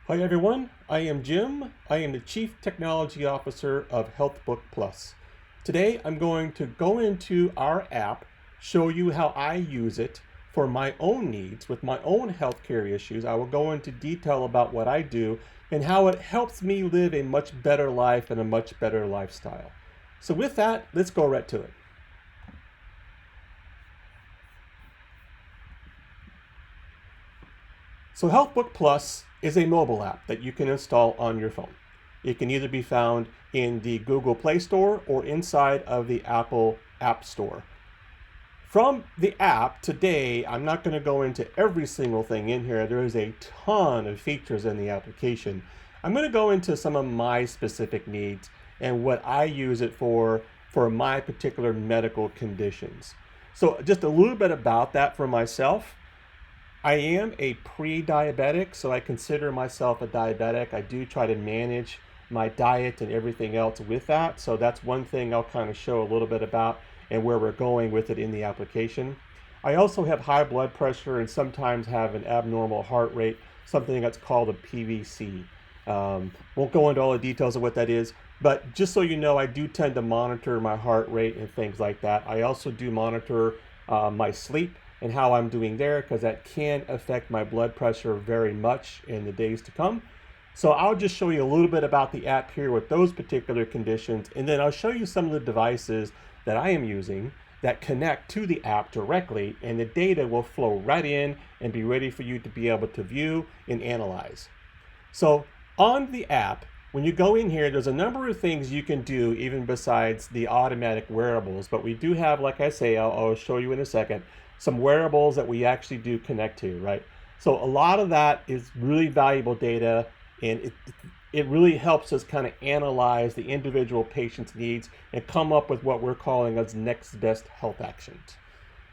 Hi everyone, I am Jim. I am the Chief Technology Officer of HealthBook Plus. Today I'm going to go into our app, show you how I use it for my own needs with my own healthcare issues. I will go into detail about what I do and how it helps me live a much better life and a much better lifestyle. So with that, let's go right to it. So HealthBook Plus is a mobile app that you can install on your phone. It can either be found in the Google Play Store or inside of the Apple App Store. From the app today, I'm not going to go into every single thing in here. There is a ton of features in the application. I'm going to go into some of my specific needs and what I use it for my particular medical conditions. So just a little bit about that for myself. I am a pre-diabetic, so I consider myself a diabetic. I do try to manage my diet and everything else with that. So that's one thing I'll kind of show a little bit about and where we're going with it in the application. I also have high blood pressure and sometimes have an abnormal heart rate, something that's called a PVC. Won't go into all the details of what that is, but just so you know, I do tend to monitor my heart rate and things like that. I also do monitor my sleep and how I'm doing there because that can affect my blood pressure very much in the days to come. So I'll just show you a little bit about the app here with those particular conditions, and then I'll show you some of the devices that I am using that connect to the app directly, and the data will flow right in and be ready for you to be able to view and analyze. So on the app, when you go in here, there's a number of things you can do even besides the automatic wearables, but we do have, like I say, I'll show you in a second, some wearables that we actually do connect to, right? So a lot of that is really valuable data, and it really helps us kind of analyze the individual patient's needs and come up with what we're calling as next best health actions.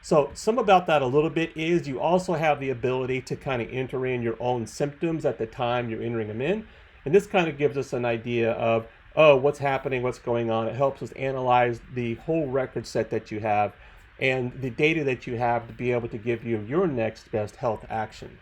So some about that a little bit is you also have the ability to kind of enter in your own symptoms at the time you're entering them in. And this kind of gives us an idea of, oh, what's happening, what's going on. It helps us analyze the whole record set that you have and the data that you have to be able to give you your next best health action.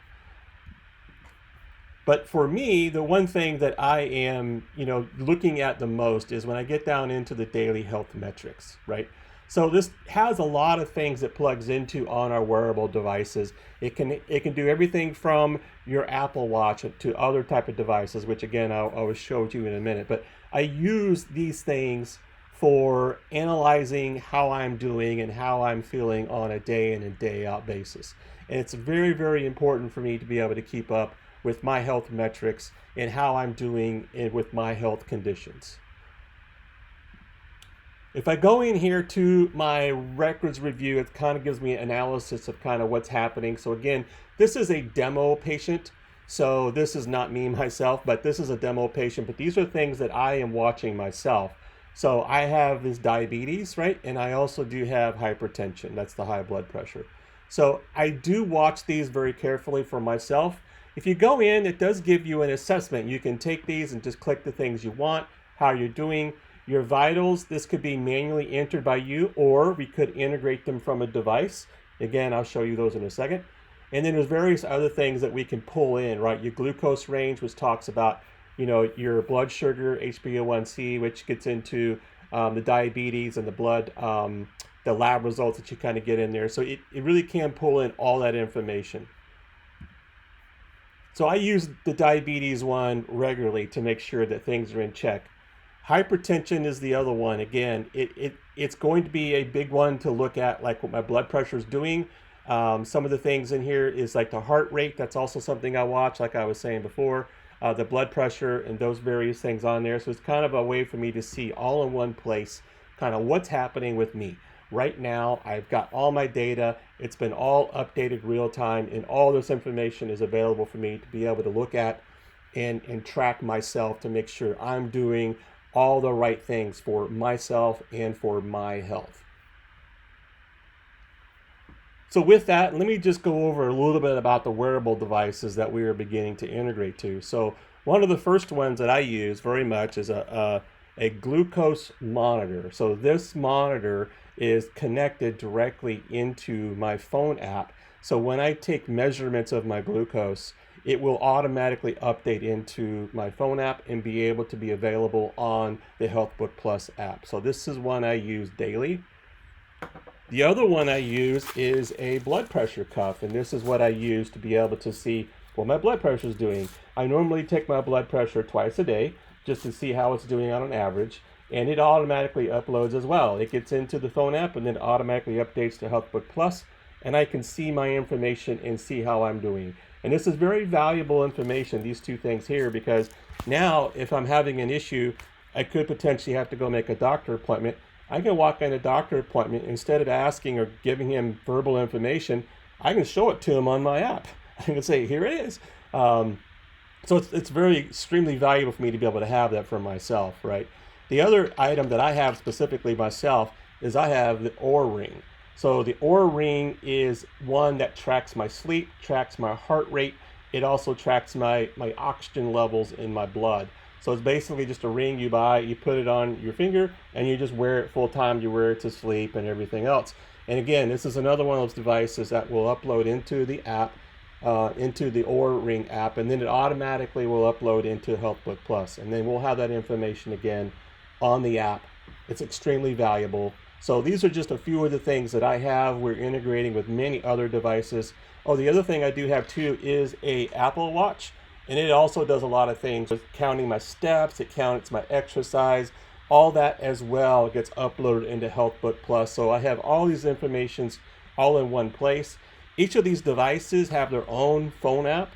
But for me, the one thing that I am, looking at the most is when I get down into the daily health metrics, right? So this has a lot of things it plugs into on our wearable devices. It can do everything from your Apple Watch to other type of devices, which again I'll show you in a minute. But I use these things for analyzing how I'm doing and how I'm feeling on a day in and day out basis. And it's very, very important for me to be able to keep up with my health metrics and how I'm doing with my health conditions. If I go in here to my records review, it kind of gives me an analysis of kind of what's happening. So again, this is a demo patient. So this is not me myself, but this is a demo patient. But these are things that I am watching myself. So I have this diabetes, right? And I also do have hypertension. That's the high blood pressure. So I do watch these very carefully for myself. If you go in, it does give you an assessment. You can take these and just click the things you want, how you're doing. Your vitals, this could be manually entered by you, or we could integrate them from a device. Again, I'll show you those in a second. And then there's various other things that we can pull in, right? Your glucose range, which talks about, your blood sugar, HbA1c, which gets into the diabetes and the blood, the lab results that you kind of get in there. So it really can pull in all that information. So I use the diabetes one regularly to make sure that things are in check. Hypertension is the other one. Again, it's going to be a big one to look at, like what my blood pressure is doing. Some of the things in here is like the heart rate. That's also something I watch, like I was saying before. The blood pressure and those various things on there. So it's kind of a way for me to see all in one place kind of what's happening with me. Right now, I've got all my data. It's been all updated real time, and all this information is available for me to be able to look at and track myself to make sure I'm doing all the right things for myself and for my health. So with that, let me just go over a little bit about the wearable devices that we are beginning to integrate to. So one of the first ones that I use very much is a glucose monitor. So this monitor is connected directly into my phone app. So when I take measurements of my glucose, it will automatically update into my phone app and be able to be available on the HealthBook Plus app. So this is one I use daily. The other one I use is a blood pressure cuff, and this is what I use to be able to see what my blood pressure is doing. I normally take my blood pressure twice a day just to see how it's doing on an average, and it automatically uploads as well. It gets into the phone app and then automatically updates to HealthBook Plus, and I can see my information and see how I'm doing. And this is very valuable information, these two things here, because now if I'm having an issue, I could potentially have to go make a doctor appointment. I can walk in a doctor appointment, instead of asking or giving him verbal information, I can show it to him on my app. I can say, here it is. So it's very extremely valuable for me to be able to have that for myself, right? The other item that I have specifically myself is I have the Oura Ring. So the Oura Ring is one that tracks my sleep, tracks my heart rate. It also tracks my oxygen levels in my blood. So it's basically just a ring you buy, you put it on your finger, and you just wear it full time. You wear it to sleep and everything else. And again, this is another one of those devices that will upload into the app, into the Oura Ring app, and then it automatically will upload into HealthBook Plus. And then we'll have that information again on the app. It's extremely valuable. So these are just a few of the things that I have. We're integrating with many other devices. Oh, the other thing I do have too is a Apple Watch. And it also does a lot of things with counting my steps, it counts my exercise, all that as well gets uploaded into HealthBook Plus. So I have all these informations all in one place. Each of these devices have their own phone app,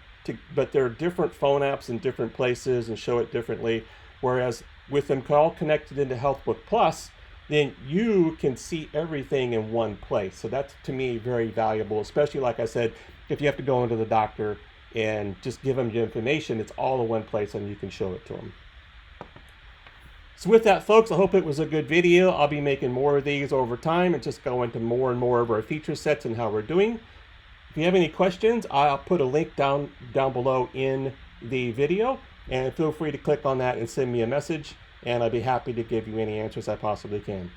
but they're different phone apps in different places and show it differently. Whereas with them all connected into HealthBook Plus, then you can see everything in one place. So that's, to me, very valuable, especially, like I said, if you have to go into the doctor and just give them your information, it's all in one place and you can show it to them. So with that, folks, I hope it was a good video. I'll be making more of these over time and just go into more and more of our feature sets and how we're doing. If you have any questions, I'll put a link down below in the video, and feel free to click on that and send me a message, and I'll be happy to give you any answers I possibly can.